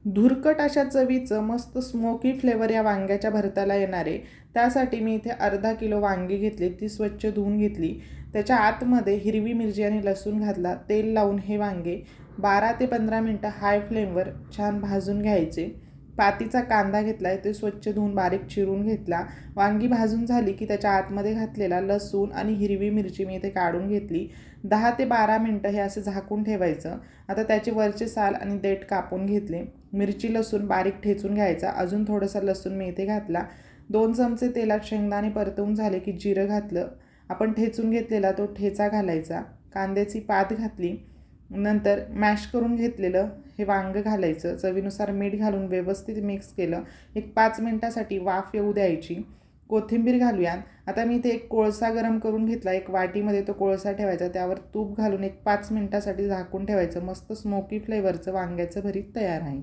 धुरकट अशा चवीचं मस्त smoky flavour या वांग्याच्या भरताला येणार आहे. त्यासाठी मी इथे अर्धा किलो वांगी घेतली, ती स्वच्छ धुवून घेतली. त्याच्या आतमध्ये हिरवी मिरची आणि लसूण घातला. तेल लावून हे वांगे 12 ते 15 मिनटं हाय फ्लेमवर छान भाजून घ्यायचे. पातीचा कांदा घेतला आहे, ते स्वच्छ धुवून बारीक चिरून घेतला. वांगी भाजून झाली की त्याच्या आतमध्ये घातलेला लसूण आणि हिरवी मिरची मी इथे काढून घेतली. 10 ते 12 मिनटं हे असं झाकून ठेवायचं. आता त्याचे वरचे साल आणि देठ कापून घेतले. मिरची लसूण बारीक ठेचून घ्यायचा. अजून थोडासा लसूण मी इथे घातला. 2 चमचे तेलात शेंगदाणे परतवून झाले की जिरं घातलं. आपण ठेचून घेतलेला तो ठेचा घालायचा. कांद्याची पात घातली. नंतर मॅश करून घेतलेलं हे वांगं घालायचं. चवीनुसार मीठ घालून व्यवस्थित मिक्स केलं. एक 5 मिनटासाठी वाफ येऊ द्यायची. कोथिंबीर घालूया. आता मी इथे एक कोळसा गरम करून घेतला. एक वाटीमध्ये तो कोळसा ठेवायचा. त्यावर तूप घालून एक 5 मिनटासाठी झाकून ठेवायचं. मस्त स्मोकी फ्लेवरचं वांग्याचं भरीत तयार आहे.